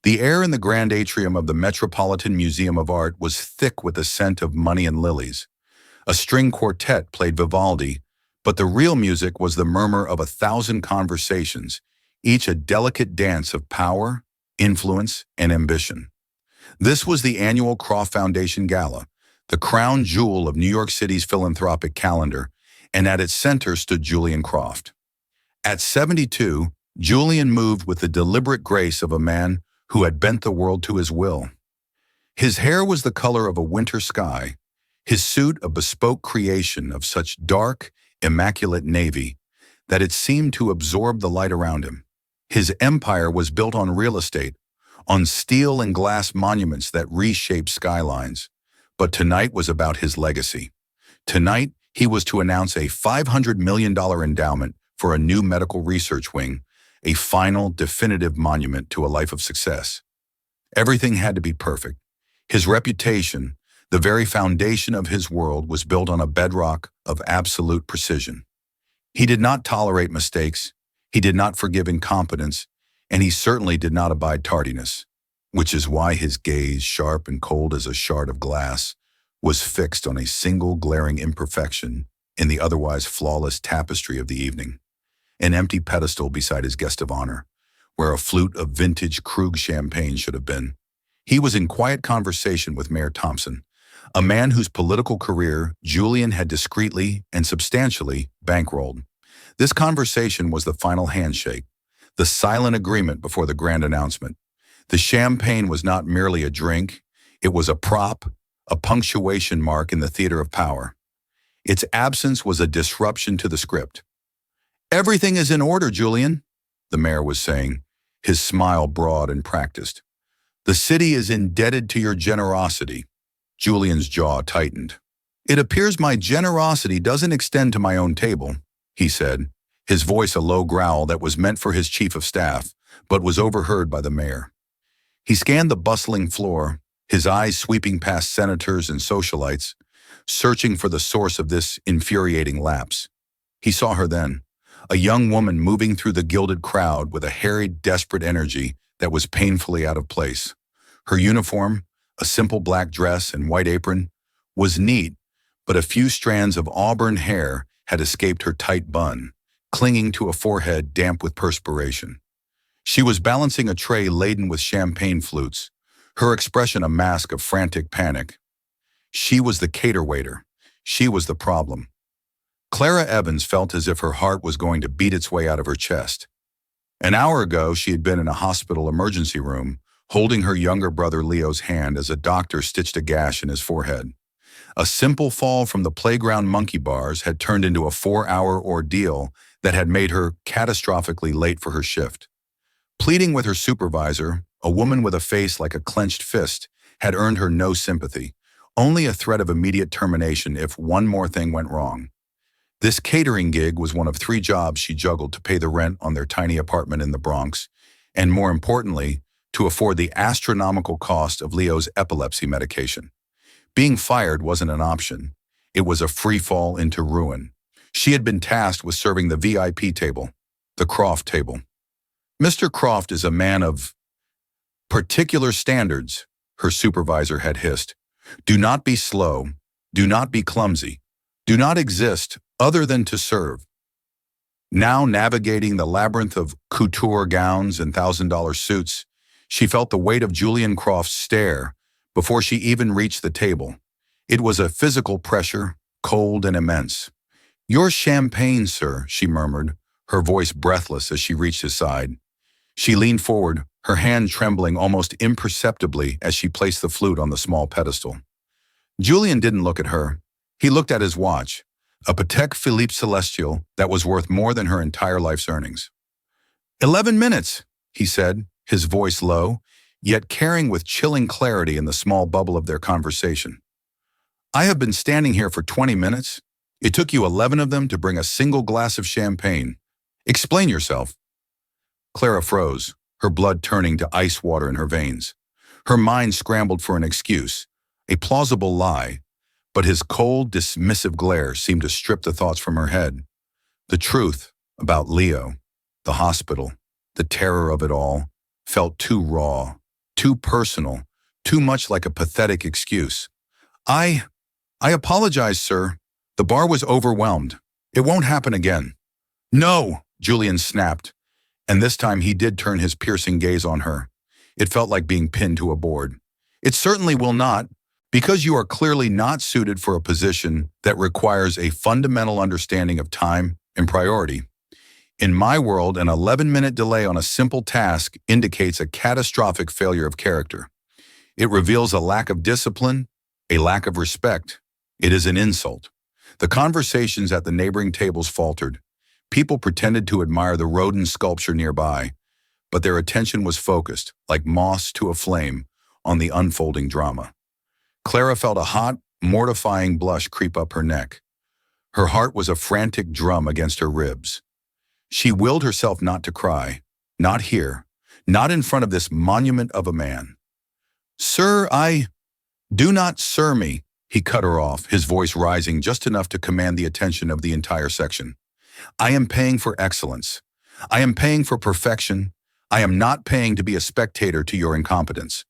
The air in the grand atrium of the Metropolitan Museum of Art was thick with the scent of money and lilies. A string quartet played Vivaldi, but the real music was the murmur of 1,000 conversations, each a delicate dance of power, influence, and ambition. This was the annual Croft Foundation Gala, the crown jewel of New York City's philanthropic calendar, and at its center stood Julian Croft. At 72, Julian moved with the deliberate grace of a man who had bent the world to his will. His hair was the color of a winter sky, his suit a bespoke creation of such dark, immaculate navy that it seemed to absorb the light around him. His empire was built on real estate, on steel and glass monuments that reshaped skylines. But tonight was about his legacy. Tonight, he was to announce a $500 million endowment for a new medical research wing, a final, definitive monument to a life of success. Everything had to be perfect. His reputation, the very foundation of his world, was built on a bedrock of absolute precision. He did not tolerate mistakes, he did not forgive incompetence, and he certainly did not abide tardiness, which is why his gaze, sharp and cold as a shard of glass, was fixed on a single glaring imperfection in the otherwise flawless tapestry of the evening, an empty pedestal beside his guest of honor, where a flute of vintage Krug champagne should have been. He was in quiet conversation with Mayor Thompson, a man whose political career Julian had discreetly and substantially bankrolled. This conversation was the final handshake, the silent agreement before the grand announcement. The champagne was not merely a drink, it was a prop, a punctuation mark in the theater of power. Its absence was a disruption to the script. "Everything is in order, Julian," the mayor was saying, his smile broad and practiced. "The city is indebted to your generosity." Julian's jaw tightened. "It appears my generosity doesn't extend to my own table," he said, his voice a low growl that was meant for his chief of staff, but was overheard by the mayor. He scanned the bustling floor, his eyes sweeping past senators and socialites, searching for the source of this infuriating lapse. He saw her then, a young woman moving through the gilded crowd with a harried, desperate energy that was painfully out of place. Her uniform, a simple black dress and white apron, was neat, but a few strands of auburn hair had escaped her tight bun, clinging to a forehead damp with perspiration. She was balancing a tray laden with champagne flutes, her expression a mask of frantic panic. She was the cater waiter. She was the problem. Clara Evans felt as if her heart was going to beat its way out of her chest. An hour ago, she had been in a hospital emergency room, holding her younger brother Leo's hand as a doctor stitched a gash in his forehead. A simple fall from the playground monkey bars had turned into a 4-hour ordeal that had made her catastrophically late for her shift. Pleading with her supervisor, a woman with a face like a clenched fist, had earned her no sympathy, only a threat of immediate termination if one more thing went wrong. This catering gig was one of 3 jobs she juggled to pay the rent on their tiny apartment in the Bronx, and more importantly, to afford the astronomical cost of Leo's epilepsy medication. Being fired wasn't an option. It was a free fall into ruin. She had been tasked with serving the VIP table, the Croft table. "Mr. Croft is a man of particular standards," her supervisor had hissed. "Do not be slow. Do not be clumsy. Do not exist other than to serve." Now navigating the labyrinth of couture gowns and $1,000 suits, she felt the weight of Julian Croft's stare before she even reached the table. It was a physical pressure, cold and immense. "Your champagne, sir," she murmured, her voice breathless as she reached his side. She leaned forward, her hand trembling almost imperceptibly as she placed the flute on the small pedestal. Julian didn't look at her. He looked at his watch, a Patek Philippe Celestial that was worth more than her entire life's earnings. 11 minutes, he said, his voice low, yet carrying with chilling clarity in the small bubble of their conversation. "I have been standing here for 20 minutes. It took you 11 of them to bring a single glass of champagne. Explain yourself." Clara froze, her blood turning to ice water in her veins. Her mind scrambled for an excuse, a plausible lie, but his cold, dismissive glare seemed to strip the thoughts from her head. The truth about Leo, the hospital, the terror of it all, felt too raw, too personal, too much like a pathetic excuse. I, I apologize, sir. The bar was overwhelmed. It won't happen again. No, Julian snapped, and this time he did turn his piercing gaze on her. It felt like being pinned to a board. It certainly will not, because you are clearly not suited for a position that requires a fundamental understanding of time and priority. In my world, an 11-minute delay on a simple task indicates a catastrophic failure of character. It reveals a lack of discipline, a lack of respect. It is an insult. The conversations at the neighboring tables faltered. People pretended to admire the rodent sculpture nearby, but their attention was focused, like moths to a flame, on the unfolding drama. Clara felt a hot, mortifying blush creep up her neck. Her heart was a frantic drum against her ribs. She willed herself not to cry, not here, not in front of this monument of a man. Sir, do not sir me, he cut her off, his voice rising just enough to command the attention of the entire section. I am paying for excellence. I am paying for perfection. I am not paying to be a spectator to your incompetence.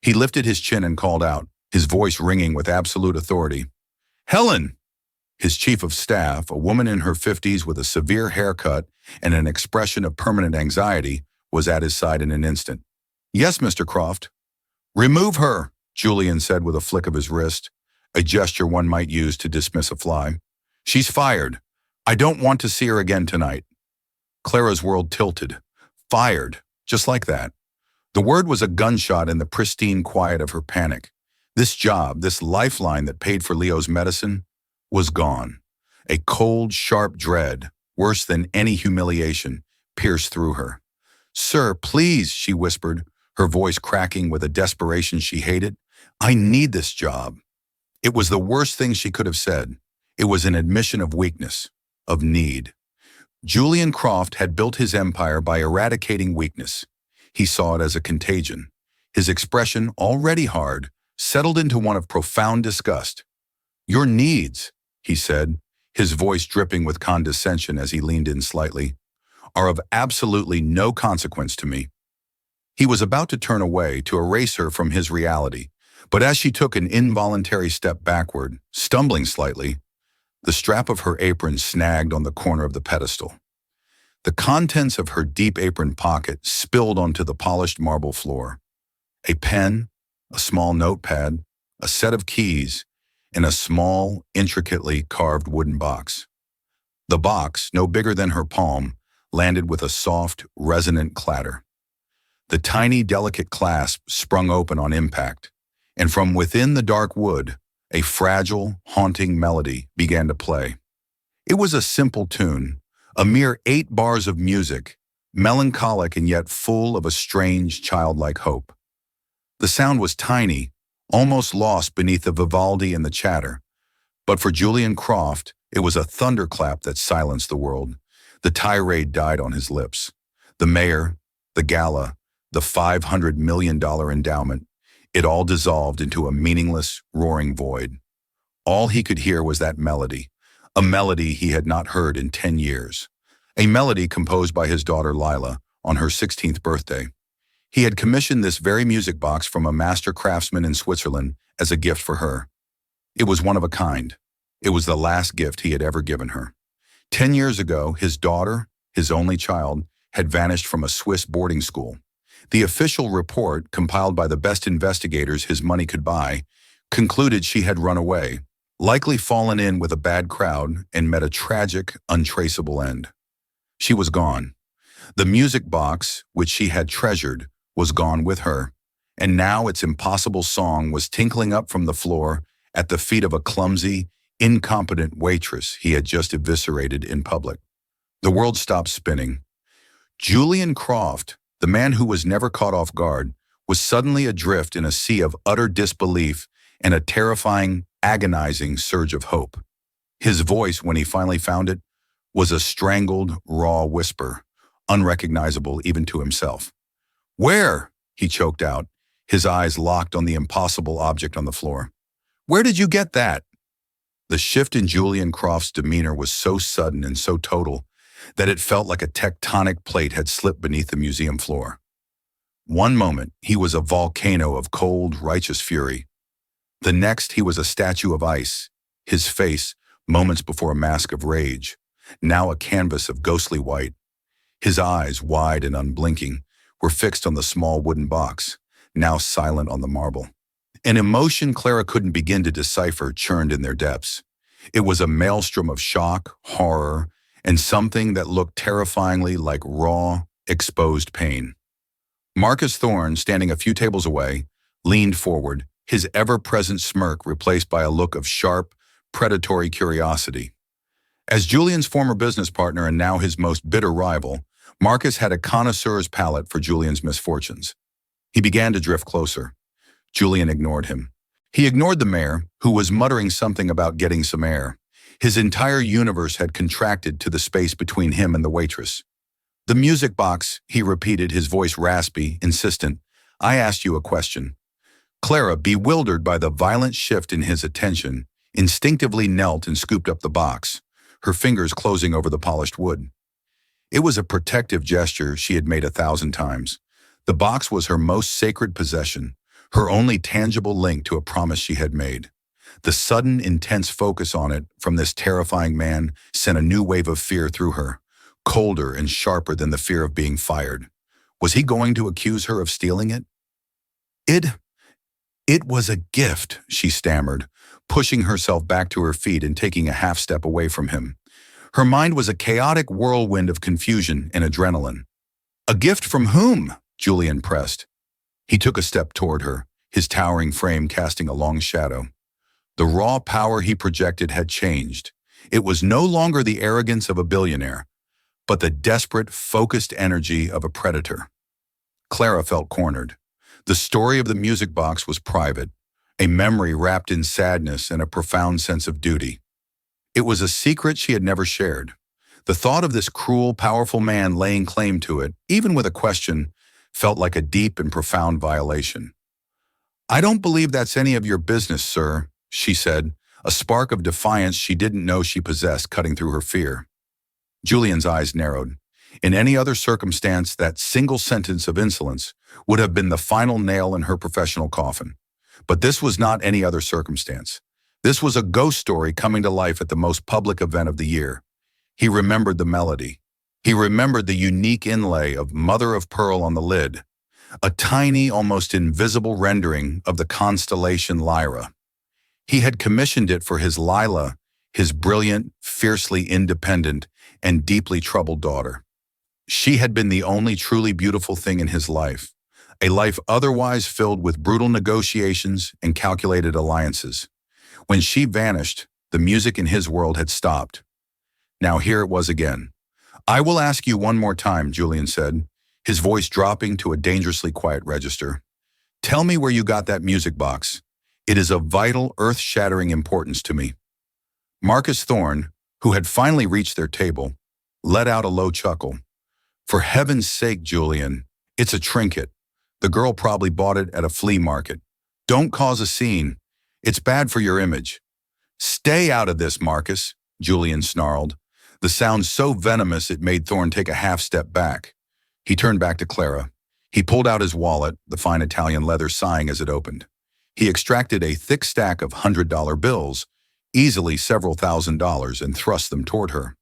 He lifted his chin and called out, his voice ringing with absolute authority. Helen! His chief of staff, a woman in her 50s with a severe haircut and an expression of permanent anxiety, was at his side in an instant. Yes, Mr. Croft. Remove her, Julian said with a flick of his wrist, a gesture one might use to dismiss a fly. She's fired. I don't want to see her again tonight. Clara's world tilted. Fired, just like that. The word was a gunshot in the pristine quiet of her panic. This job, this lifeline that paid for Leo's medicine, was gone. A cold, sharp dread, worse than any humiliation, pierced through her. Sir, please, she whispered, her voice cracking with a desperation she hated. I need this job. It was the worst thing she could have said. It was an admission of weakness, of need. Julian Croft had built his empire by eradicating weakness. He saw it as a contagion. His expression, already hard, settled into one of profound disgust. Your needs, he said, his voice dripping with condescension as he leaned in slightly, are of absolutely no consequence to me. He was about to turn away to erase her from his reality, but as she took an involuntary step backward, stumbling slightly, the strap of her apron snagged on the corner of the pedestal. The contents of her deep apron pocket spilled onto the polished marble floor. A pen, a small notepad, a set of keys, and a small, intricately carved wooden box. The box, no bigger than her palm, landed with a soft, resonant clatter. The tiny, delicate clasp sprung open on impact, and from within the dark wood, a fragile, haunting melody began to play. It was a simple tune, a mere 8 bars of music, melancholic and yet full of a strange, childlike hope. The sound was tiny, almost lost beneath the Vivaldi and the chatter, but for Julian Croft, it was a thunderclap that silenced the world. The tirade died on his lips. The mayor, the gala, the $500 million endowment, it all dissolved into a meaningless, roaring void. All he could hear was that melody, a melody he had not heard in 10 years, a melody composed by his daughter Lila on her 16th birthday. He had commissioned this very music box from a master craftsman in Switzerland as a gift for her. It was one of a kind. It was the last gift he had ever given her. 10 years ago, his daughter, his only child, had vanished from a Swiss boarding school. The official report, compiled by the best investigators his money could buy, concluded she had run away, likely fallen in with a bad crowd, and met a tragic, untraceable end. She was gone. The music box, which she had treasured, was gone with her, and now its impossible song was tinkling up from the floor at the feet of a clumsy, incompetent waitress he had just eviscerated in public. The world stopped spinning. Julian Croft, the man who was never caught off guard, was suddenly adrift in a sea of utter disbelief and a terrifying, agonizing surge of hope. His voice, when he finally found it, was a strangled, raw whisper, unrecognizable even to himself. Where? He choked out, his eyes locked on the impossible object on the floor. Where did you get that? The shift in Julian Croft's demeanor was so sudden and so total that it felt like a tectonic plate had slipped beneath the museum floor. One moment, he was a volcano of cold, righteous fury. The next, he was a statue of ice, his face, moments before a mask of rage, now a canvas of ghostly white. His eyes, wide and unblinking, were fixed on the small wooden box, now silent on the marble. An emotion Clara couldn't begin to decipher churned in their depths. It was a maelstrom of shock, horror, and something that looked terrifyingly like raw, exposed pain. Marcus Thorne, standing a few tables away, leaned forward, his ever-present smirk replaced by a look of sharp, predatory curiosity. As Julian's former business partner and now his most bitter rival, Marcus had a connoisseur's palate for Julian's misfortunes. He began to drift closer. Julian ignored him. He ignored the mayor, who was muttering something about getting some air. His entire universe had contracted to the space between him and the waitress. "The music box," he repeated, his voice raspy, insistent. "I asked you a question." Clara, bewildered by the violent shift in his attention, instinctively knelt and scooped up the box, her fingers closing over the polished wood. It was a protective gesture she had made 1,000 times. The box was her most sacred possession, her only tangible link to a promise she had made. The sudden, intense focus on it from this terrifying man sent a new wave of fear through her, colder and sharper than the fear of being fired. Was he going to accuse her of stealing it? It was a gift, she stammered, pushing herself back to her feet and taking a half step away from him. Her mind was a chaotic whirlwind of confusion and adrenaline. "A gift from whom?" Julian pressed. He took a step toward her, his towering frame casting a long shadow. The raw power he projected had changed. It was no longer the arrogance of a billionaire, but the desperate, focused energy of a predator. Clara felt cornered. The story of the music box was private, a memory wrapped in sadness and a profound sense of duty. It was a secret she had never shared. The thought of this cruel, powerful man laying claim to it, even with a question, felt like a deep and profound violation. "I don't believe that's any of your business, sir," she said, a spark of defiance she didn't know she possessed cutting through her fear. Julian's eyes narrowed. In any other circumstance, that single sentence of insolence would have been the final nail in her professional coffin. But this was not any other circumstance. This was a ghost story coming to life at the most public event of the year. He remembered the melody. He remembered the unique inlay of mother of pearl on the lid, a tiny, almost invisible rendering of the constellation Lyra. He had commissioned it for his Lila, his brilliant, fiercely independent, and deeply troubled daughter. She had been the only truly beautiful thing in his life, a life otherwise filled with brutal negotiations and calculated alliances. When she vanished, the music in his world had stopped. Now here it was again. "I will ask you one more time," Julian said, his voice dropping to a dangerously quiet register. "Tell me where you got that music box. It is of vital, earth-shattering importance to me." Marcus Thorne, who had finally reached their table, let out a low chuckle. "For heaven's sake, Julian, it's a trinket. The girl probably bought it at a flea market. Don't cause a scene. It's bad for your image." "Stay out of this, Marcus," Julian snarled, the sound so venomous it made Thorne take a half step back. He turned back to Clara. He pulled out his wallet, the fine Italian leather sighing as it opened. He extracted a thick stack of $100 bills, easily several $1,000s, and thrust them toward her.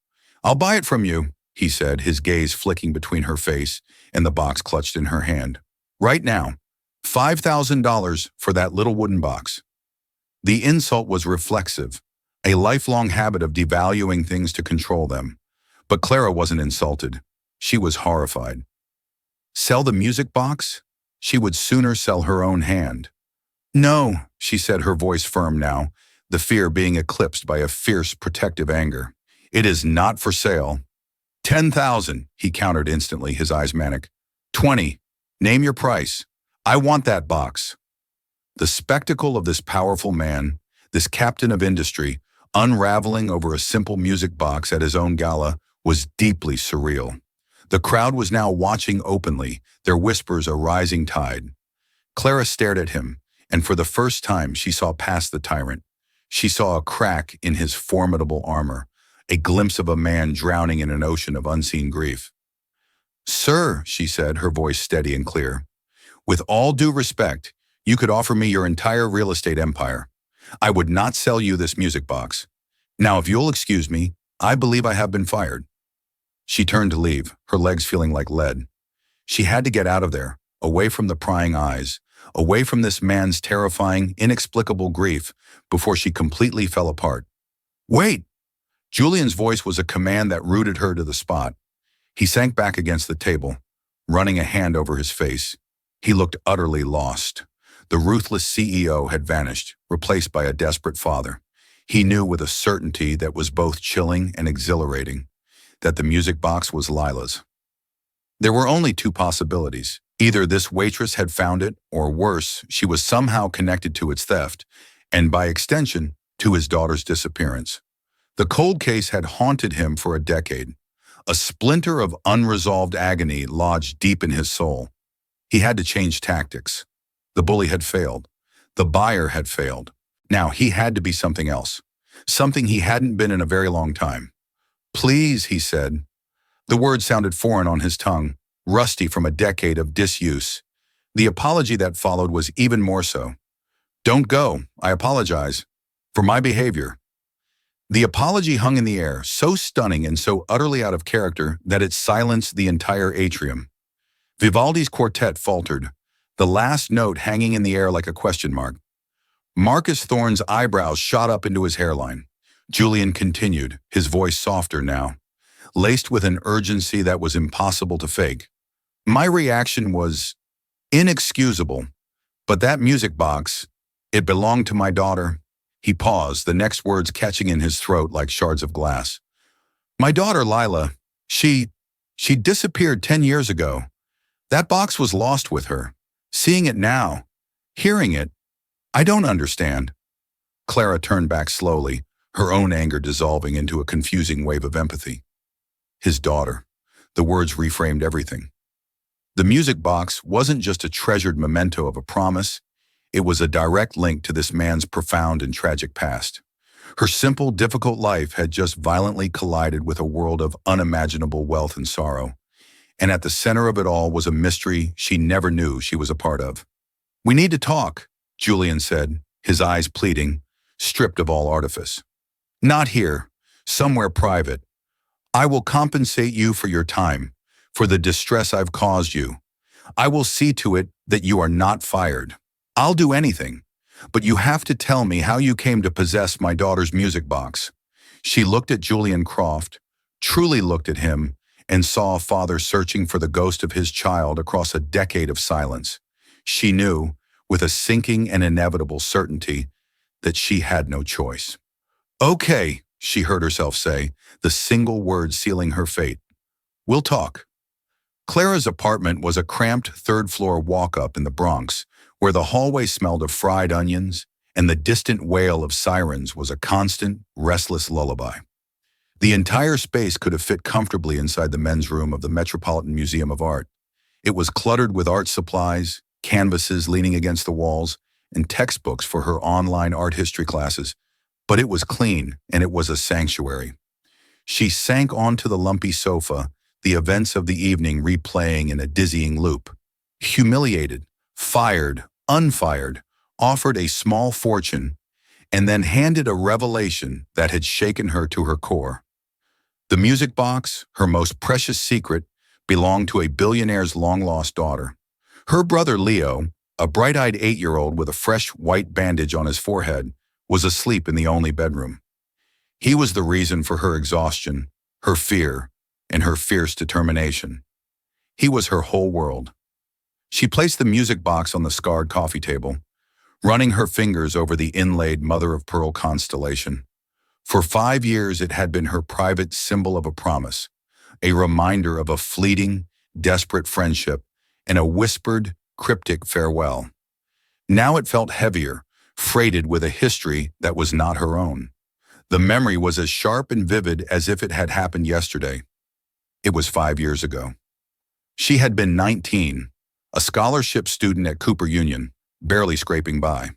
"I'll buy it from you," he said, his gaze flicking between her face and the box clutched in her hand. "Right now. $5,000 for that little wooden box." The insult was reflexive, a lifelong habit of devaluing things to control them. But Clara wasn't insulted. She was horrified. Sell the music box? She would sooner sell her own hand. "No," she said, her voice firm now, the fear being eclipsed by a fierce, protective anger. "It is not for sale." 10,000, he countered instantly, his eyes manic. 20, name your price. I want that box." The spectacle of this powerful man, this captain of industry, unraveling over a simple music box at his own gala, was deeply surreal. The crowd was now watching openly, their whispers a rising tide. Clara stared at him, and for the first time she saw past the tyrant. She saw a crack in his formidable armor, a glimpse of a man drowning in an ocean of unseen grief. "Sir," she said, her voice steady and clear, With all due respect, you could offer me your entire real estate empire. I would not sell you this music box. Now, if you'll excuse me, I believe I have been fired." She turned to leave, her legs feeling like lead. She had to get out of there, away from the prying eyes, away from this man's terrifying, inexplicable grief, before she completely fell apart. "Wait!" Julian's voice was a command that rooted her to the spot. He sank back against the table, running a hand over his face. He looked utterly lost. The ruthless CEO had vanished, replaced by a desperate father. He knew with a certainty that was both chilling and exhilarating that the music box was Lila's. There were only two possibilities. Either this waitress had found it, or worse, she was somehow connected to its theft, and by extension, to his daughter's disappearance. The cold case had haunted him for a decade. A splinter of unresolved agony lodged deep in his soul. He had to change tactics. The bully had failed. The buyer had failed. Now he had to be something else. Something he hadn't been in a very long time. "Please," he said. The word sounded foreign on his tongue, rusty from a decade of disuse. The apology that followed was even more so. "Don't go. I apologize. For my behavior." The apology hung in the air, so stunning and so utterly out of character that it silenced the entire atrium. Vivaldi's quartet faltered, the last note hanging in the air like a question mark. Marcus Thorne's eyebrows shot up into his hairline. Julian continued, his voice softer now, laced with an urgency that was impossible to fake. "My reaction was inexcusable, but that music box, it belonged to my daughter." He paused, the next words catching in his throat like shards of glass. "My daughter, Lila, she disappeared 10 years ago. That box was lost with her. Seeing it now, hearing it, I don't understand." Clara turned back slowly, her own anger dissolving into a confusing wave of empathy. His daughter. The words reframed everything. The music box wasn't just a treasured memento of a promise. It was a direct link to this man's profound and tragic past. Her simple, difficult life had just violently collided with a world of unimaginable wealth and sorrow. And at the center of it all was a mystery she never knew she was a part of. "We need to talk," Julian said, his eyes pleading, stripped of all artifice. "Not here, somewhere private. I will compensate you for your time, for the distress I've caused you. I will see to it that you are not fired. I'll do anything, but you have to tell me how you came to possess my daughter's music box." She looked at Julian Croft, truly looked at him, and saw a father searching for the ghost of his child across a decade of silence. She knew, with a sinking and inevitable certainty, that she had no choice. "Okay," she heard herself say, the single word sealing her fate. "We'll talk." Clara's apartment was a cramped third-floor walk-up in the Bronx, where the hallway smelled of fried onions, and the distant wail of sirens was a constant, restless lullaby. The entire space could have fit comfortably inside the men's room of the Metropolitan Museum of Art. It was cluttered with art supplies, canvases leaning against the walls, and textbooks for her online art history classes. But it was clean, and it was a sanctuary. She sank onto the lumpy sofa, the events of the evening replaying in a dizzying loop. Humiliated, fired, unfired, offered a small fortune, and then handed a revelation that had shaken her to her core. The music box, her most precious secret, belonged to a billionaire's long-lost daughter. Her brother Leo, a bright-eyed 8-year-old with a fresh white bandage on his forehead, was asleep in the only bedroom. He was the reason for her exhaustion, her fear, and her fierce determination. He was her whole world. She placed the music box on the scarred coffee table, running her fingers over the inlaid mother-of-pearl constellation. For 5 years it had been her private symbol of a promise, a reminder of a fleeting, desperate friendship, and a whispered, cryptic farewell. Now it felt heavier, freighted with a history that was not her own. The memory was as sharp and vivid as if it had happened yesterday. It was 5 years ago. She had been 19, a scholarship student at Cooper Union, barely scraping by.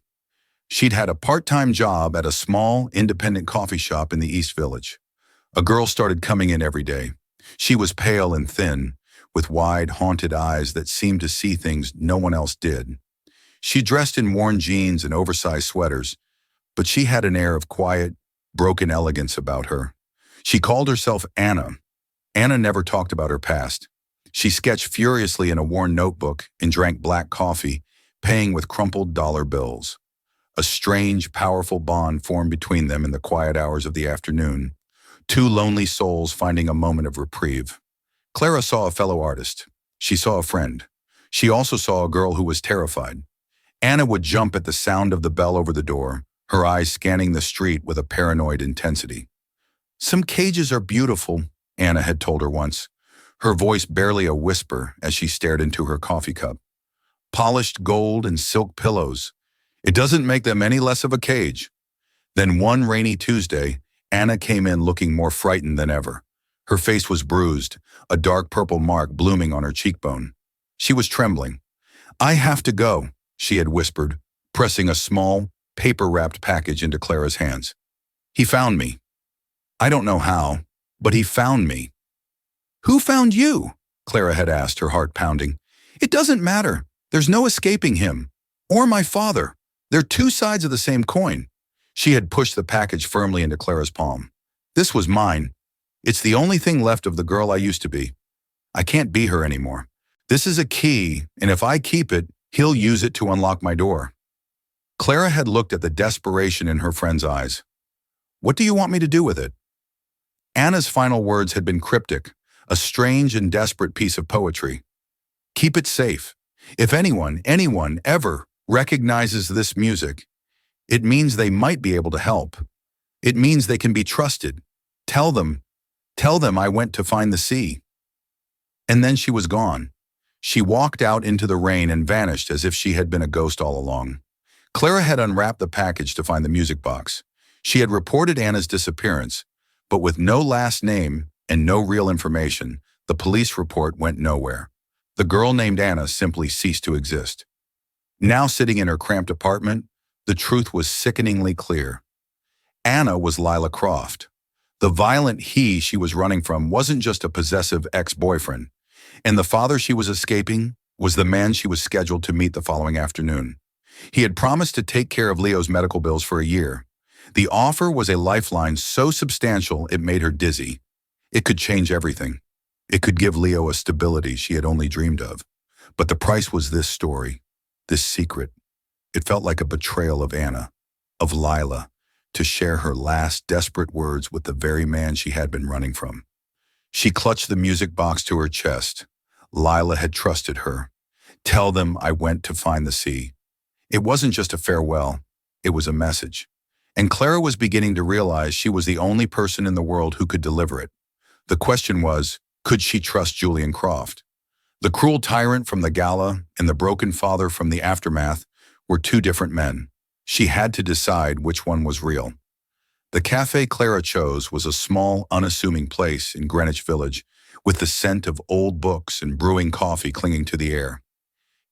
She'd had a part-time job at a small, independent coffee shop in the East Village. A girl started coming in every day. She was pale and thin, with wide, haunted eyes that seemed to see things no one else did. She dressed in worn jeans and oversized sweaters, but she had an air of quiet, broken elegance about her. She called herself Anna. Anna never talked about her past. She sketched furiously in a worn notebook and drank black coffee, paying with crumpled dollar bills. A strange, powerful bond formed between them in the quiet hours of the afternoon, two lonely souls finding a moment of reprieve. Clara saw a fellow artist. She saw a friend. She also saw a girl who was terrified. Anna would jump at the sound of the bell over the door, her eyes scanning the street with a paranoid intensity. "Some cages are beautiful," Anna had told her once, her voice barely a whisper as she stared into her coffee cup. "Polished gold and silk pillows. It doesn't make them any less of a cage." Then one rainy Tuesday, Anna came in looking more frightened than ever. Her face was bruised, a dark purple mark blooming on her cheekbone. She was trembling. "I have to go," she had whispered, pressing a small, paper-wrapped package into Clara's hands. "He found me. I don't know how, but he found me." "Who found you?" Clara had asked, her heart pounding. "It doesn't matter. There's no escaping him. Or my father. They're two sides of the same coin." She had pushed the package firmly into Clara's palm. "This was mine. It's the only thing left of the girl I used to be. I can't be her anymore. This is a key, and if I keep it, he'll use it to unlock my door." Clara had looked at the desperation in her friend's eyes. "What do you want me to do with it?" Anna's final words had been cryptic, a strange and desperate piece of poetry. "Keep it safe. If anyone ever recognizes this music, it means they might be able to help. It means they can be trusted. Tell them I went to find the sea." And then she was gone. She walked out into the rain and vanished as if she had been a ghost all along. Clara had unwrapped the package to find the music box. She had reported Anna's disappearance, but with no last name and no real information, the police report went nowhere. The girl named Anna simply ceased to exist. Now sitting in her cramped apartment, the truth was sickeningly clear. Anna was Lila Croft. The violent he she was running from wasn't just a possessive ex-boyfriend, and the father she was escaping was the man she was scheduled to meet the following afternoon. He had promised to take care of Leo's medical bills for a year. The offer was a lifeline so substantial it made her dizzy. It could change everything. It could give Leo a stability she had only dreamed of. But the price was this story, this secret. It felt like a betrayal of Anna, of Lila, to share her last desperate words with the very man she had been running from. She clutched the music box to her chest. Lila had trusted her. "Tell them I went to find the sea." It wasn't just a farewell, it was a message. And Clara was beginning to realize she was the only person in the world who could deliver it. The question was, could she trust Julian Croft? The cruel tyrant from the gala and the broken father from the aftermath were two different men. She had to decide which one was real. The cafe Clara chose was a small, unassuming place in Greenwich Village, with the scent of old books and brewing coffee clinging to the air.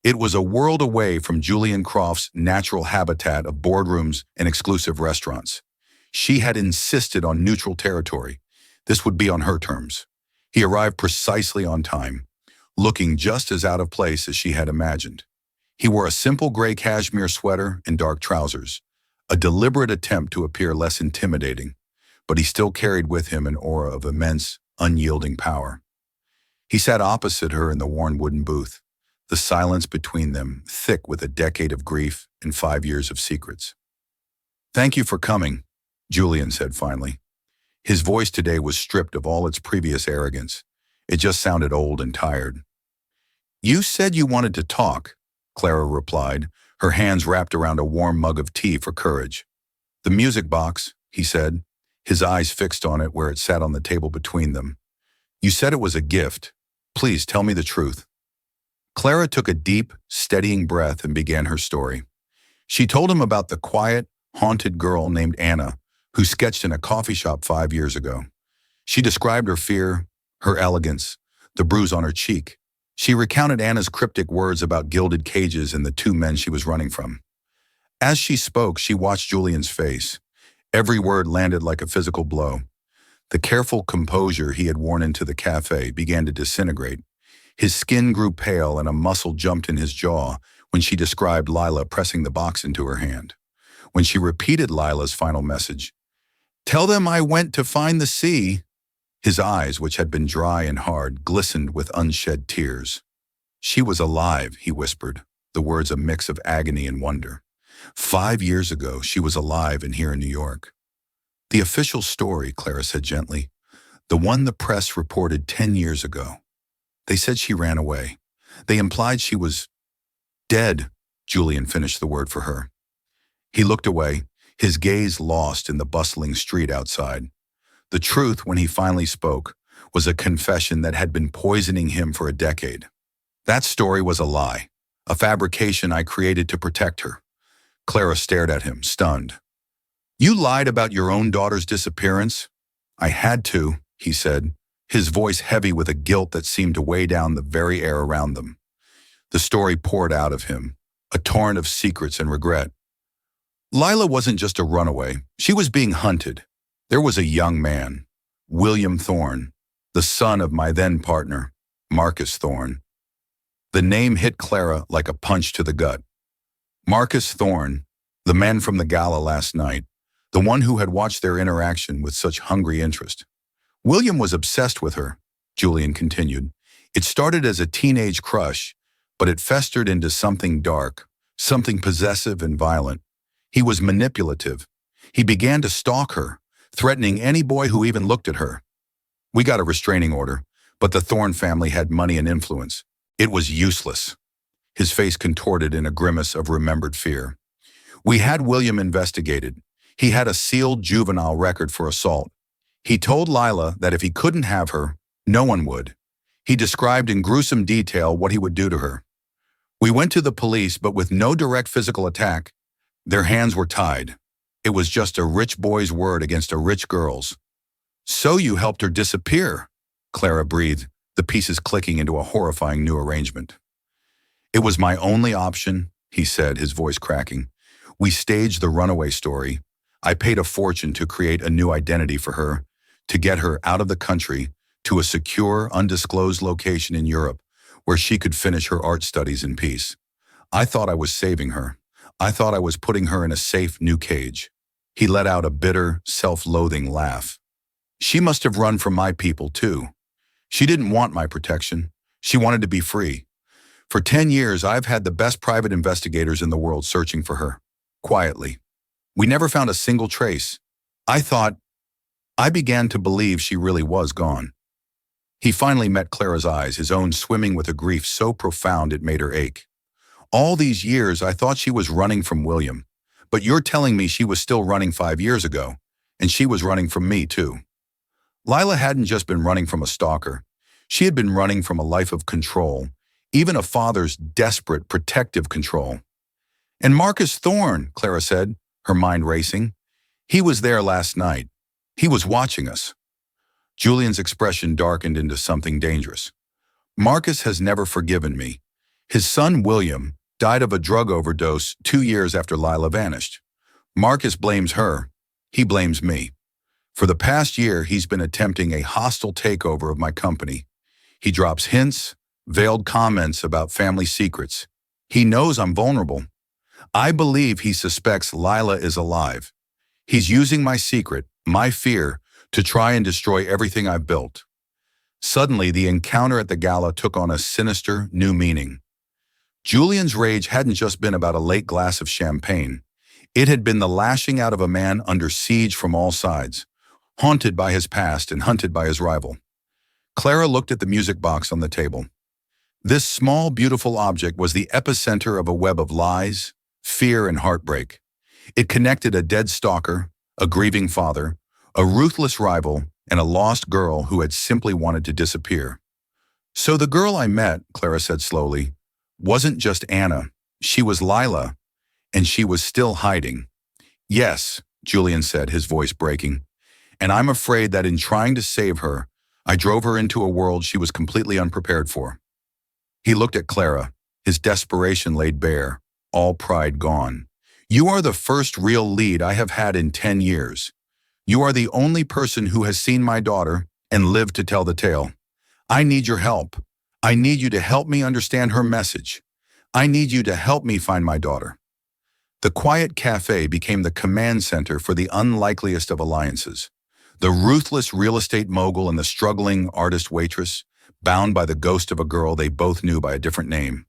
It was a world away from Julian Croft's natural habitat of boardrooms and exclusive restaurants. She had insisted on neutral territory. This would be on her terms. He arrived precisely on time, looking just as out of place as she had imagined. He wore a simple gray cashmere sweater and dark trousers, a deliberate attempt to appear less intimidating, but he still carried with him an aura of immense, unyielding power. He sat opposite her in the worn wooden booth, the silence between them thick with a decade of grief and 5 years of secrets. "Thank you for coming," Julian said finally. His voice today was stripped of all its previous arrogance. It just sounded old and tired. "You said you wanted to talk," Clara replied, her hands wrapped around a warm mug of tea for courage. "The music box," he said, his eyes fixed on it where it sat on the table between them. "You said it was a gift. Please tell me the truth." Clara took a deep, steadying breath and began her story. She told him about the quiet, haunted girl named Anna, who sketched in a coffee shop 5 years ago. She described her fear, her elegance, the bruise on her cheek. She recounted Anna's cryptic words about gilded cages and the two men she was running from. As she spoke, she watched Julian's face. Every word landed like a physical blow. The careful composure he had worn into the cafe began to disintegrate. His skin grew pale and a muscle jumped in his jaw when she described Lila pressing the box into her hand. When she repeated Lila's final message, "Tell them I went to find the sea," his eyes, which had been dry and hard, glistened with unshed tears. "She was alive," he whispered, the words a mix of agony and wonder. 5 years ago, she was alive and here in New York. "The official story," Clara said gently. "The one the press reported 10 years ago. They said she ran away. They implied she was dead," Julian finished the word for her. He looked away, his gaze lost in the bustling street outside. The truth, when he finally spoke, was a confession that had been poisoning him for a decade. "That story was a lie, a fabrication I created to protect her." Clara stared at him, stunned. "You lied about your own daughter's disappearance?" "I had to," he said, his voice heavy with a guilt that seemed to weigh down the very air around them. The story poured out of him, a torrent of secrets and regret. Lila wasn't just a runaway, she was being hunted. There was a young man, William Thorne, the son of my then partner, Marcus Thorne. The name hit Clara like a punch to the gut. Marcus Thorne, the man from the gala last night, the one who had watched their interaction with such hungry interest. "William was obsessed with her," Julian continued. "It started as a teenage crush, but it festered into something dark, something possessive and violent. He was manipulative. He began to stalk her, threatening any boy who even looked at her. We got a restraining order, but the Thorne family had money and influence. It was useless." His face contorted in a grimace of remembered fear. "We had William investigated. He had a sealed juvenile record for assault. He told Lila that if he couldn't have her, no one would. He described in gruesome detail what he would do to her. We went to the police, but with no direct physical attack. Their hands were tied. It was just a rich boy's word against a rich girl's." "So you helped her disappear," Clara breathed, the pieces clicking into a horrifying new arrangement. "It was my only option," he said, his voice cracking. "We staged the runaway story. I paid a fortune to create a new identity for her, to get her out of the country to a secure, undisclosed location in Europe where she could finish her art studies in peace. I thought I was saving her. I thought I was putting her in a safe new cage." He let out a bitter, self-loathing laugh. "She must have run from my people too. She didn't want my protection. She wanted to be free. For 10 years, I've had the best private investigators in the world searching for her, quietly. We never found a single trace. I began to believe she really was gone." He finally met Clara's eyes, his own swimming with a grief so profound it made her ache. "All these years, I thought she was running from William. But you're telling me she was still running 5 years ago, and she was running from me too." Lila hadn't just been running from a stalker. She had been running from a life of control, even a father's desperate, protective control. "And Marcus Thorne," Clara said, her mind racing. "He was there last night. He was watching us." Julian's expression darkened into something dangerous. "Marcus has never forgiven me. His son, William, died of a drug overdose 2 years after Lila vanished. Marcus blames her. He blames me. For the past year, he's been attempting a hostile takeover of my company. He drops hints, veiled comments about family secrets. He knows I'm vulnerable. I believe he suspects Lila is alive. He's using my secret, my fear, to try and destroy everything I've built." Suddenly, the encounter at the gala took on a sinister, new meaning. Julian's rage hadn't just been about a late glass of champagne. It had been the lashing out of a man under siege from all sides, haunted by his past and hunted by his rival. Clara looked at the music box on the table. This small, beautiful object was the epicenter of a web of lies, fear, and heartbreak. It connected a dead stalker, a grieving father, a ruthless rival, and a lost girl who had simply wanted to disappear. "So the girl I met," Clara said slowly, "wasn't just Anna. She was Lila, and she was still hiding." "Yes," Julian said, his voice breaking. "And I'm afraid that in trying to save her, I drove her into a world she was completely unprepared for." He looked at Clara, his desperation laid bare, all pride gone. "You are the first real lead I have had in 10 years. You are the only person who has seen my daughter and lived to tell the tale. I need your help. I need you to help me understand her message. I need you to help me find my daughter." The quiet cafe became the command center for the unlikeliest of alliances. The ruthless real estate mogul and the struggling artist Waitress, bound by the ghost of a girl they both knew by a different name.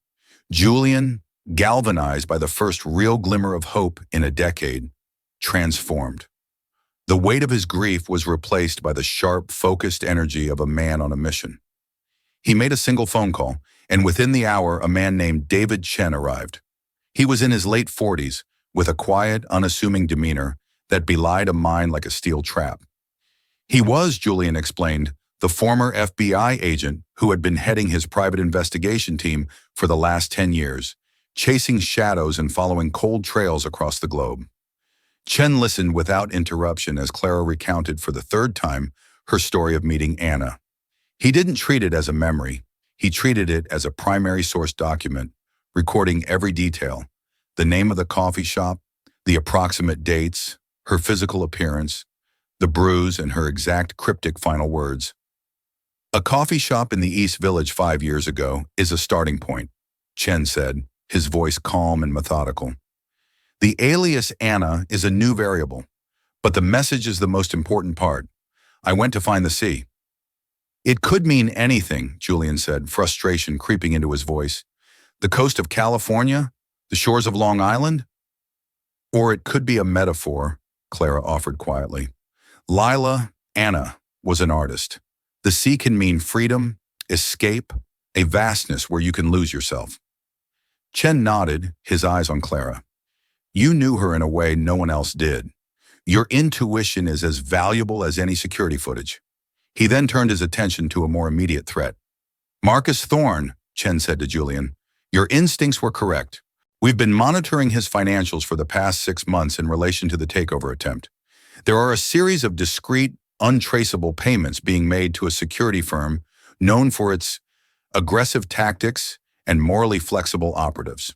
Julian, galvanized by the first real glimmer of hope in a decade, transformed. The weight of his grief was replaced by the sharp, focused energy of a man on a mission. He made a single phone call, and within the hour, a man named David Chen arrived. He was in his late 40s, with a quiet, unassuming demeanor that belied a mind like a steel trap. He was, Julian explained, the former FBI agent who had been heading his private investigation team for the last 10 years, chasing shadows and following cold trails across the globe. Chen listened without interruption as Clara recounted for the third time her story of meeting Anna. He didn't treat it as a memory. He treated it as a primary source document, recording every detail: the name of the coffee shop, the approximate dates, her physical appearance, the bruise, and her exact cryptic final words. "A coffee shop in the East Village 5 years ago is a starting point," Chen said, his voice calm and methodical. "The alias Anna is a new variable, but the message is the most important part. I went to find the sea." "It could mean anything," Julian said, frustration creeping into his voice. "The coast of California? The shores of Long Island?" "Or it could be a metaphor," Clara offered quietly. "Lila, Anna, was an artist. The sea can mean freedom, escape, a vastness where you can lose yourself." Chen nodded, his eyes on Clara. "You knew her in a way no one else did. Your intuition is as valuable as any security footage." He then turned his attention to a more immediate threat. "Marcus Thorne," Chen said to Julian, "your instincts were correct. We've been monitoring his financials for the past 6 months in relation to the takeover attempt. There are a series of discrete, untraceable payments being made to a security firm known for its aggressive tactics and morally flexible operatives."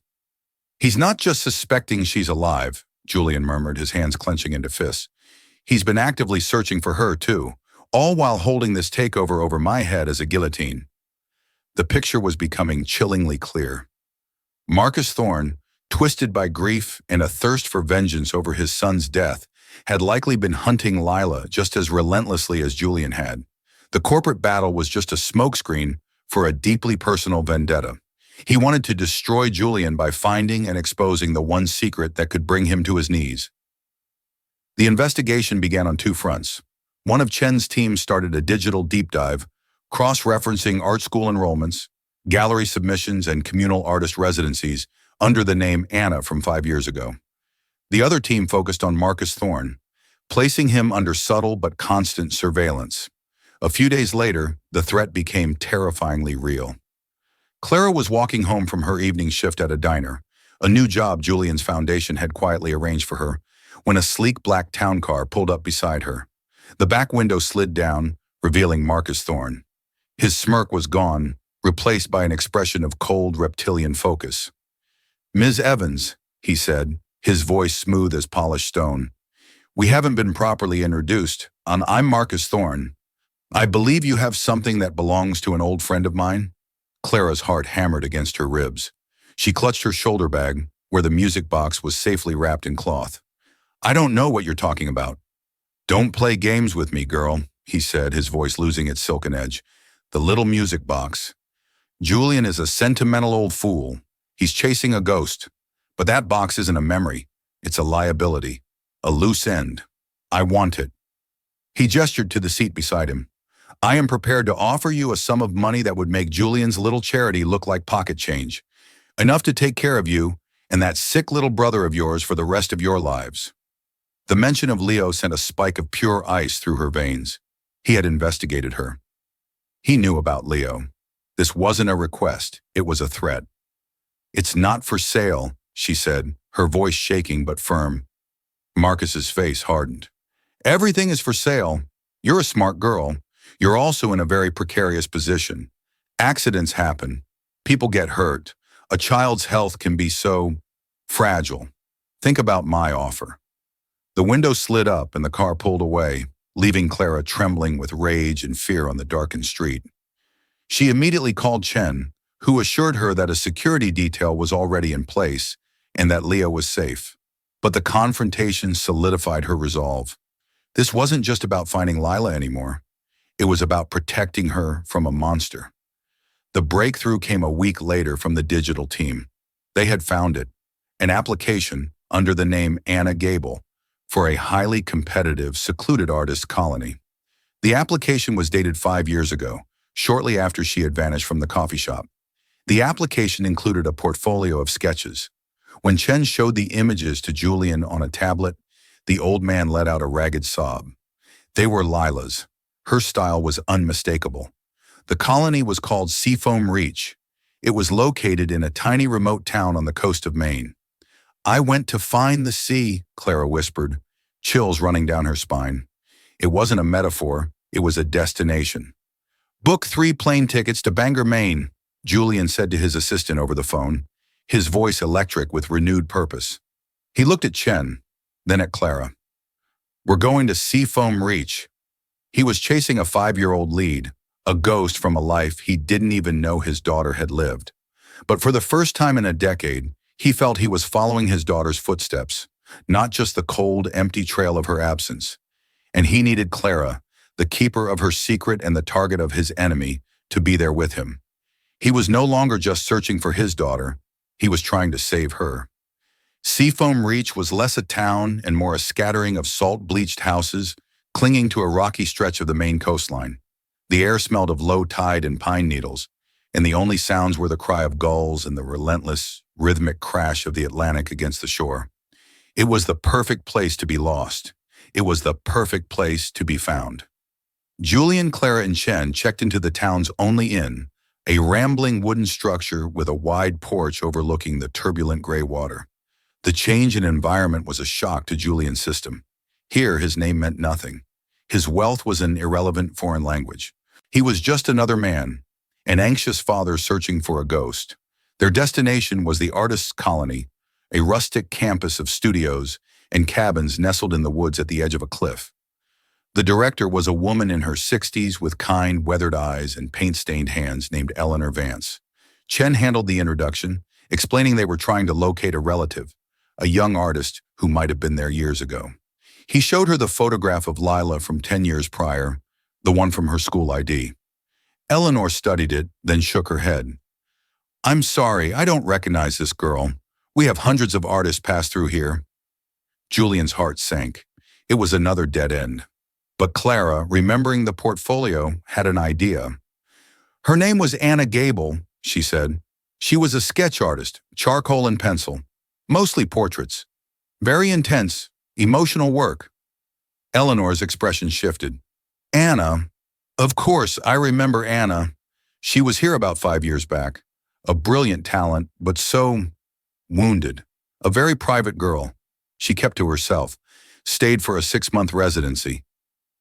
"He's not just suspecting she's alive," Julian murmured, his hands clenching into fists. "He's been actively searching for her, too, all while holding this takeover over my head as a guillotine." The picture was becoming chillingly clear. Marcus Thorne, twisted by grief and a thirst for vengeance over his son's death, had likely been hunting Lila just as relentlessly as Julian had. The corporate battle was just a smokescreen for a deeply personal vendetta. He wanted to destroy Julian by finding and exposing the one secret that could bring him to his knees. The investigation began on two fronts. One of Chen's teams started a digital deep dive, cross-referencing art school enrollments, gallery submissions, and communal artist residencies under the name Anna from 5 years ago. The other team focused on Marcus Thorne, placing him under subtle but constant surveillance. A few days later, the threat became terrifyingly real. Clara was walking home from her evening shift at a diner, a new job Julian's foundation had quietly arranged for her, when a sleek black town car pulled up beside her. The back window slid down, revealing Marcus Thorne. His smirk was gone, replaced by an expression of cold reptilian focus. "Ms. Evans," he said, his voice smooth as polished stone. "We haven't been properly introduced, and I'm Marcus Thorne. I believe you have something that belongs to an old friend of mine." Clara's heart hammered against her ribs. She clutched her shoulder bag, where the music box was safely wrapped in cloth. "I don't know what you're talking about." "Don't play games with me, girl," he said, his voice losing its silken edge. "The little music box. Julian is a sentimental old fool. He's chasing a ghost. But that box isn't a memory. It's a liability. A loose end. I want it." He gestured to the seat beside him. "I am prepared to offer you a sum of money that would make Julian's little charity look like pocket change. Enough to take care of you and that sick little brother of yours for the rest of your lives." The mention of Leo sent a spike of pure ice through her veins. He had investigated her. He knew about Leo. This wasn't a request, it was a threat. "It's not for sale," she said, her voice shaking but firm. Marcus's face hardened. "Everything is for sale. You're a smart girl. You're also in a very precarious position. Accidents happen. People get hurt. A child's health can be so fragile. Think about my offer." The window slid up and the car pulled away, leaving Clara trembling with rage and fear on the darkened street. She immediately called Chen, who assured her that a security detail was already in place and that Leah was safe. But the confrontation solidified her resolve. This wasn't just about finding Lila anymore. It was about protecting her from a monster. The breakthrough came a week later from the digital team. They had found it, an application under the name Anna Gable for a highly competitive, secluded artist colony. The application was dated 5 years ago, shortly after she had vanished from the coffee shop. The application included a portfolio of sketches. When Chen showed the images to Julian on a tablet, the old man let out a ragged sob. They were Lila's. Her style was unmistakable. The colony was called Seafoam Reach. It was located in a tiny remote town on the coast of Maine. "I went to find the sea," Clara whispered, chills running down her spine. It wasn't a metaphor, it was a destination. "Book 3 plane tickets to Bangor, Maine," Julian said to his assistant over the phone, his voice electric with renewed purpose. He looked at Chen, then at Clara. "We're going to Seafoam Reach." He was chasing a 5-year-old lead, a ghost from a life he didn't even know his daughter had lived. But for the first time in a decade, he felt he was following his daughter's footsteps, not just the cold, empty trail of her absence. And he needed Clara, the keeper of her secret and the target of his enemy, to be there with him. He was no longer just searching for his daughter, he was trying to save her. Seafoam Reach was less a town and more a scattering of salt-bleached houses clinging to a rocky stretch of the Maine coastline. The air smelled of low tide and pine needles, and the only sounds were the cry of gulls and the relentless, rhythmic crash of the Atlantic against the shore. It was the perfect place to be lost. It was the perfect place to be found. Julian, Clara, and Chen checked into the town's only inn, a rambling wooden structure with a wide porch overlooking the turbulent gray water. The change in environment was a shock to Julian's system. Here, his name meant nothing. His wealth was an irrelevant foreign language. He was just another man, an anxious father searching for a ghost. Their destination was the artist's colony, a rustic campus of studios and cabins nestled in the woods at the edge of a cliff. The director was a woman in her 60s with kind, weathered eyes and paint-stained hands named Eleanor Vance. Chen handled the introduction, explaining they were trying to locate a relative, a young artist who might have been there years ago. He showed her the photograph of Lila from 10 years prior, the one from her school ID. Eleanor studied it, then shook her head. "I'm sorry, I don't recognize this girl. We have hundreds of artists pass through here." Julian's heart sank. It was another dead end. But Clara, remembering the portfolio, had an idea. "Her name was Anna Gable," she said. "She was a sketch artist, charcoal and pencil, mostly portraits. Very intense, emotional work." Eleanor's expression shifted. "Anna? Of course, I remember Anna. She was here about 5 years back. A brilliant talent, but so wounded. A very private girl. She kept to herself, stayed for a 6-month residency."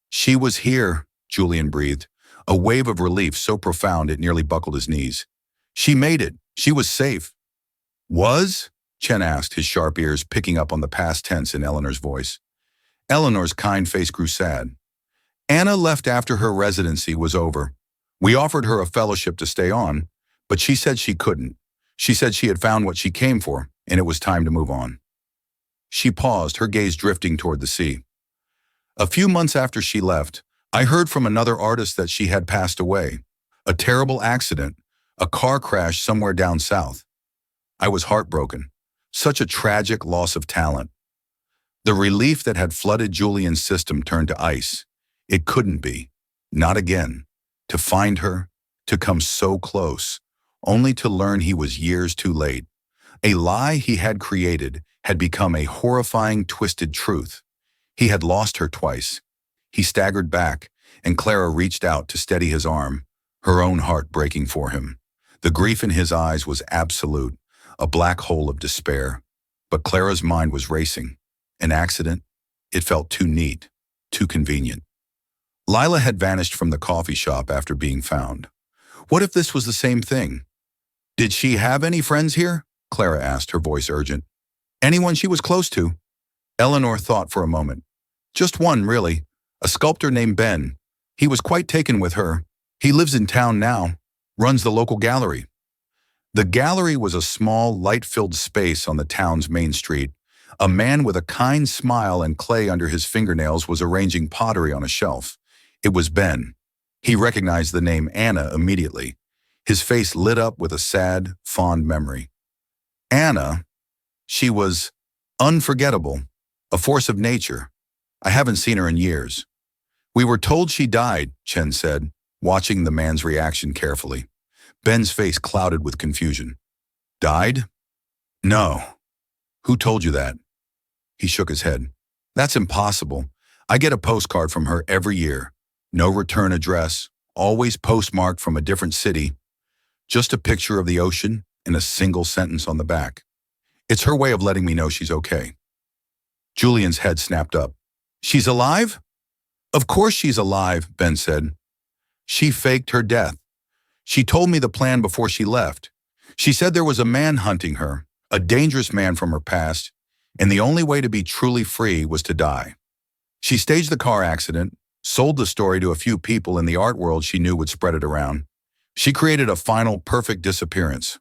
"She was here," Julian breathed, a wave of relief so profound it nearly buckled his knees. "She made it. She was safe." "Was?" Chen asked, his sharp ears picking up on the past tense in Eleanor's voice. Eleanor's kind face grew sad. "Anna left after her residency was over. We offered her a fellowship to stay on, but she said she couldn't. She said she had found what she came for, and it was time to move on." She paused, her gaze drifting toward the sea. "A few months after she left, I heard from another artist that she had passed away. A terrible accident, a car crash somewhere down south. I was heartbroken. Such a tragic loss of talent." The relief that had flooded Julian's system turned to ice. It couldn't be. Not again. To find her, to come so close, only to learn he was years too late. A lie he had created had become a horrifying, twisted truth. He had lost her twice. He staggered back, and Clara reached out to steady his arm, her own heart breaking for him. The grief in his eyes was absolute, a black hole of despair. But Clara's mind was racing. An accident? It felt too neat, too convenient. Lila had vanished from the coffee shop after being found. What if this was the same thing? "Did she have any friends here?" Clara asked, her voice urgent. "Anyone she was close to?" Eleanor thought for a moment. "Just one, really. A sculptor named Ben. He was quite taken with her. He lives in town now." Runs the local gallery. The gallery was a small, light-filled space on the town's main street. A man with a kind smile and clay under his fingernails was arranging pottery on a shelf. It was Ben. He recognized the name Anna immediately. His face lit up with a sad, fond memory. Anna, she was unforgettable, a force of nature. I haven't seen her in years. We were told she died, Chen said, watching the man's reaction carefully. Ben's face clouded with confusion. Died? No. Who told you that? He shook his head. That's impossible. I get a postcard from her every year. No return address, always postmarked from a different city. Just a picture of the ocean and a single sentence on the back. It's her way of letting me know she's okay. Julian's head snapped up. She's alive? Of course she's alive, Ben said. She faked her death. She told me the plan before she left. She said there was a man hunting her, a dangerous man from her past, and the only way to be truly free was to die. She staged the car accident, sold the story to a few people in the art world she knew would spread it around. She created a final, perfect disappearance.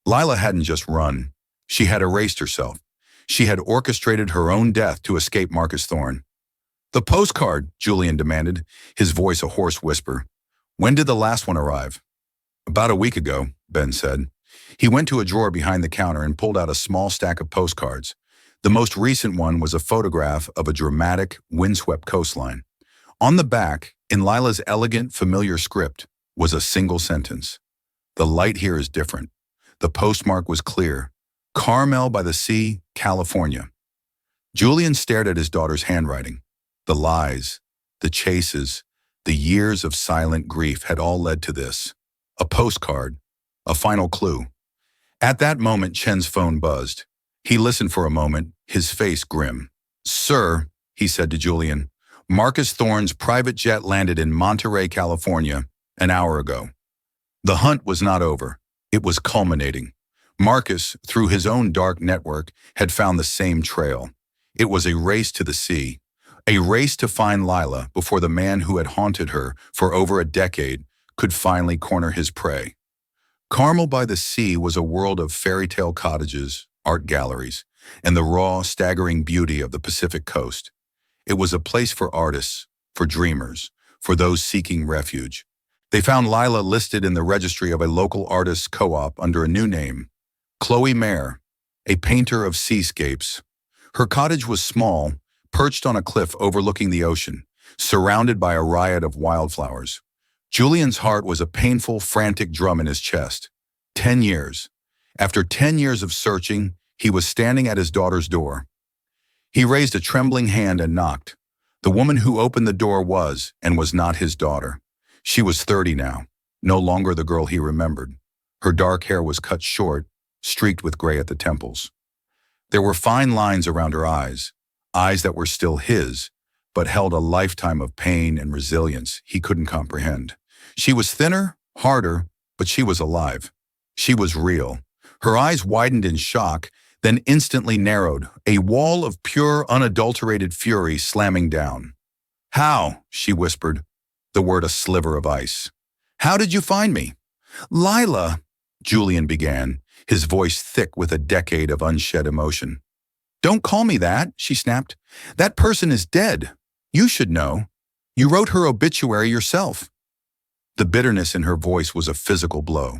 Lila hadn't just run. She had erased herself. She had orchestrated her own death to escape Marcus Thorne. The postcard, Julian demanded, his voice a hoarse whisper. When did the last one arrive? About a week ago, Ben said. He went to a drawer behind the counter and pulled out a small stack of postcards. The most recent one was a photograph of a dramatic, windswept coastline. On the back, in Lila's elegant, familiar script, was a single sentence. The light here is different. The postmark was clear. Carmel by the Sea, California. Julian stared at his daughter's handwriting. The lies, the chases, the years of silent grief had all led to this. A postcard, a final clue. At that moment, Chen's phone buzzed. He listened for a moment, his face grim. Sir, he said to Julian, Marcus Thorne's private jet landed in Monterey, California, an hour ago. The hunt was not over. It was culminating. Marcus, through his own dark network, had found the same trail. It was a race to the sea, a race to find Lila before the man who had haunted her for over a decade could finally corner his prey. Carmel by the Sea was a world of fairy tale cottages, art galleries, and the raw, staggering beauty of the Pacific coast. It was a place for artists, for dreamers, for those seeking refuge. They found Lila listed in the registry of a local artists' co-op under a new name, Chloe Mayer, a painter of seascapes. Her cottage was small, perched on a cliff overlooking the ocean, surrounded by a riot of wildflowers. Julian's heart was a painful, frantic drum in his chest. 10 years. After 10 years of searching, he was standing at his daughter's door. He raised a trembling hand and knocked. The woman who opened the door was, and was not his daughter. She was 30 now, no longer the girl he remembered. Her dark hair was cut short, streaked with gray at the temples. There were fine lines around her eyes that were still his, but held a lifetime of pain and resilience he couldn't comprehend. She was thinner, harder, but she was alive. She was real. Her eyes widened in shock, then instantly narrowed, a wall of pure, unadulterated fury slamming down. How? She whispered, the word a sliver of ice. How did you find me? Lila, Julian began, his voice thick with a decade of unshed emotion. Don't call me that, she snapped. That person is dead. You should know. You wrote her obituary yourself. The bitterness in her voice was a physical blow.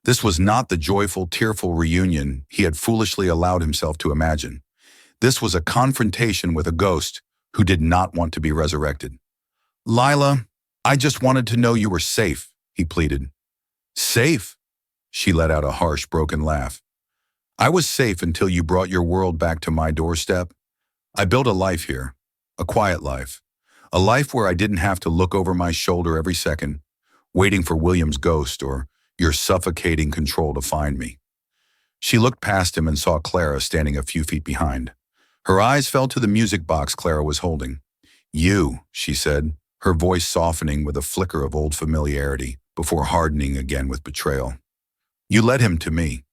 This was not the joyful, tearful reunion he had foolishly allowed himself to imagine. This was a confrontation with a ghost who did not want to be resurrected. Lila, I just wanted to know you were safe, he pleaded. Safe? She let out a harsh, broken laugh. I was safe until you brought your world back to my doorstep. I built a life here, a quiet life, a life where I didn't have to look over my shoulder every second, waiting for William's ghost or your suffocating control to find me. She looked past him and saw Clara standing a few feet behind. Her eyes fell to the music box Clara was holding. You, she said, her voice softening with a flicker of old familiarity before hardening again with betrayal. You led him to me.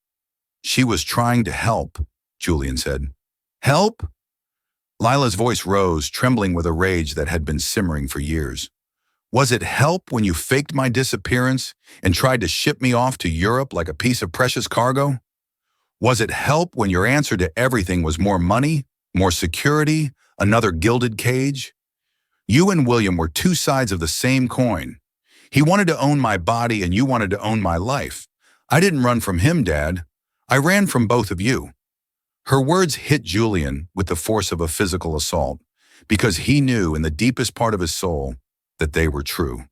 She was trying to help, Julian said. Help? Lila's voice rose, trembling with a rage that had been simmering for years. Was it help when you faked my disappearance and tried to ship me off to Europe like a piece of precious cargo? Was it help when your answer to everything was more money, more security, another gilded cage? You and William were two sides of the same coin. He wanted to own my body and you wanted to own my life. I didn't run from him, Dad. I ran from both of you. Her words hit Julian with the force of a physical assault, because he knew in the deepest part of his soul that they were true.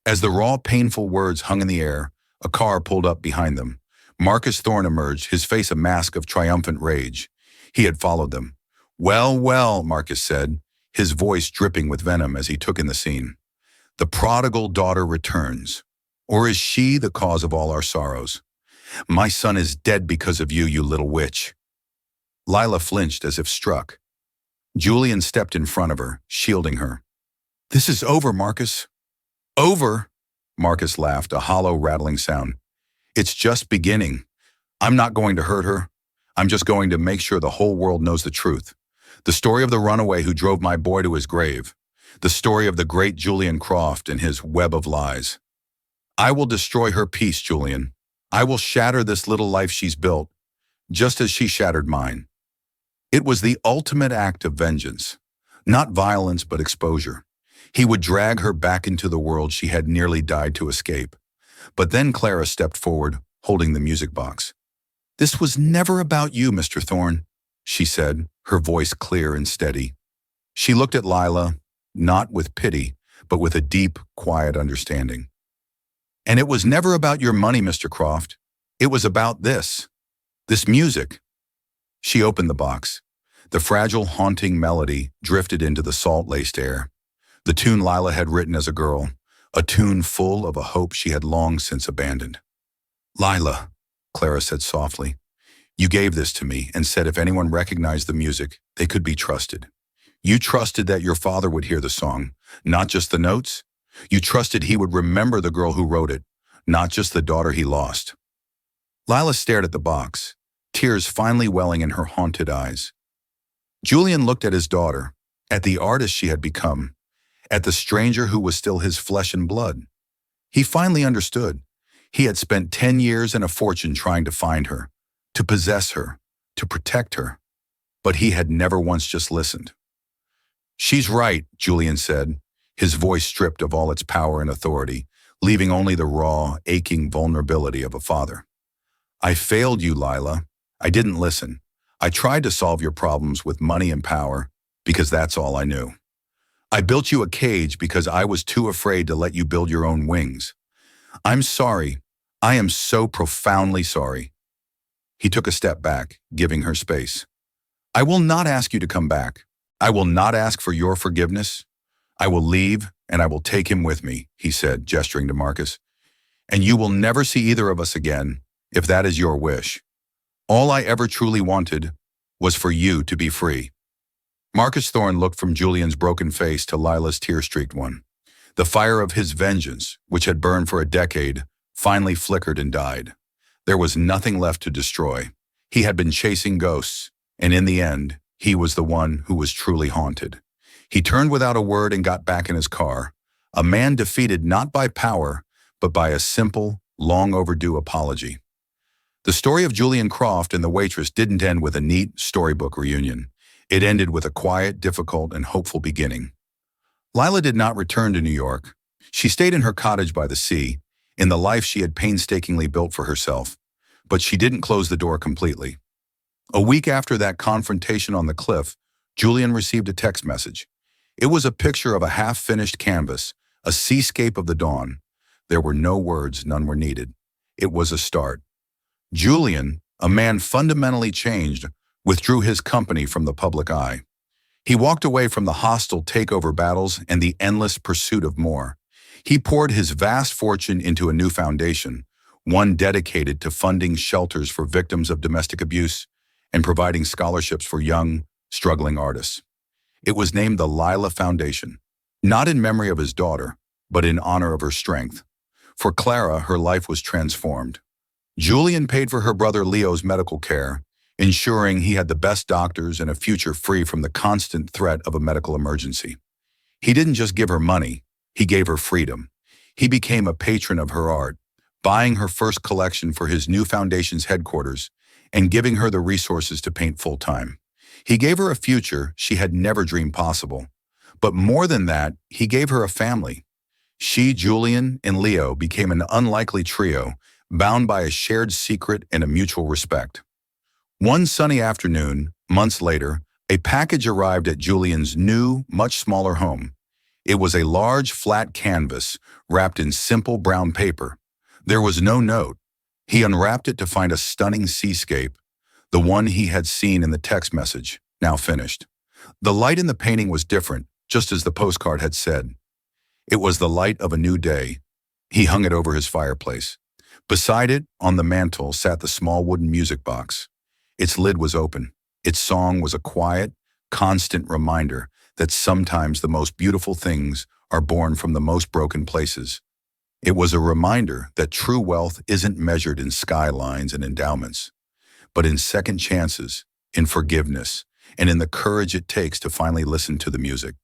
As the raw, painful words hung in the air, a car pulled up behind them. Marcus Thorne emerged, his face a mask of triumphant rage. He had followed them. Well, well, Marcus said, his voice dripping with venom as he took in the scene. The prodigal daughter returns. Or is she the cause of all our sorrows? My son is dead because of you, you little witch. Lila flinched as if struck. Julian stepped in front of her, shielding her. This is over, Marcus. Over? Marcus laughed, a hollow, rattling sound. It's just beginning. I'm not going to hurt her. I'm just going to make sure the whole world knows the truth. The story of the runaway who drove my boy to his grave. The story of the great Julian Croft and his web of lies. I will destroy her peace, Julian. I will shatter this little life she's built, just as she shattered mine. It was the ultimate act of vengeance. Not violence, but exposure. He would drag her back into the world she had nearly died to escape. But then Clara stepped forward, holding the music box. This was never about you, Mr. Thorne, she said, her voice clear and steady. She looked at Lila, not with pity, but with a deep, quiet understanding. And it was never about your money, Mr. Croft. It was about this music. She opened the box. The fragile, haunting melody drifted into the salt-laced air. The tune Lila had written as a girl, a tune full of a hope she had long since abandoned. Lila, Clara said softly, you gave this to me and said if anyone recognized the music, they could be trusted. You trusted that your father would hear the song, not just the notes. You trusted he would remember the girl who wrote it, not just the daughter he lost. Lila stared at the box, tears finally welling in her haunted eyes. Julian looked at his daughter, at the artist she had become, at the stranger who was still his flesh and blood. He finally understood. He had spent 10 years and a fortune trying to find her, to possess her, to protect her, but he had never once just listened. She's right, Julian said, his voice stripped of all its power and authority, leaving only the raw, aching vulnerability of a father. I failed you, Lila. I didn't listen. I tried to solve your problems with money and power because that's all I knew. I built you a cage because I was too afraid to let you build your own wings. I'm sorry. I am so profoundly sorry. He took a step back, giving her space. I will not ask you to come back. I will not ask for your forgiveness. I will leave and I will take him with me, he said, gesturing to Marcus. And you will never see either of us again, if that is your wish. All I ever truly wanted was for you to be free. Marcus Thorne looked from Julian's broken face to Lila's tear-streaked one. The fire of his vengeance, which had burned for a decade, finally flickered and died. There was nothing left to destroy. He had been chasing ghosts, and in the end, he was the one who was truly haunted. He turned without a word and got back in his car, a man defeated not by power, but by a simple, long overdue apology. The story of Julian Croft and the Waitress didn't end with a neat storybook reunion. It ended with a quiet, difficult, and hopeful beginning. Lila did not return to New York. She stayed in her cottage by the sea, in the life she had painstakingly built for herself, but she didn't close the door completely. A week after that confrontation on the cliff, Julian received a text message. It was a picture of a half-finished canvas, a seascape of the dawn. There were no words, none were needed. It was a start. Julian, a man fundamentally changed, withdrew his company from the public eye. He walked away from the hostile takeover battles and the endless pursuit of more. He poured his vast fortune into a new foundation, one dedicated to funding shelters for victims of domestic abuse and providing scholarships for young, struggling artists. It was named the Lila Foundation, not in memory of his daughter, but in honor of her strength. For Clara, her life was transformed. Julian paid for her brother Leo's medical care, ensuring he had the best doctors and a future free from the constant threat of a medical emergency. He didn't just give her money, He gave her freedom. He became a patron of her art, buying her first collection for his new foundation's headquarters and giving her the resources to paint full-time. He gave her a future she had never dreamed possible. But more than that, he gave her a family. She, Julian, and Leo became an unlikely trio, bound by a shared secret and a mutual respect. One sunny afternoon, months later, a package arrived at Julian's new, much smaller home. It was a large, flat canvas wrapped in simple brown paper. There was no note. He unwrapped it to find a stunning seascape, the one he had seen in the text message, now finished. The light in the painting was different, just as the postcard had said. It was the light of a new day. He hung it over his fireplace. Beside it, on the mantel, sat the small wooden music box. Its lid was open. Its song was a quiet, constant reminder that sometimes the most beautiful things are born from the most broken places. It was a reminder that true wealth isn't measured in skylines and endowments, but in second chances, in forgiveness, and in the courage it takes to finally listen to the music.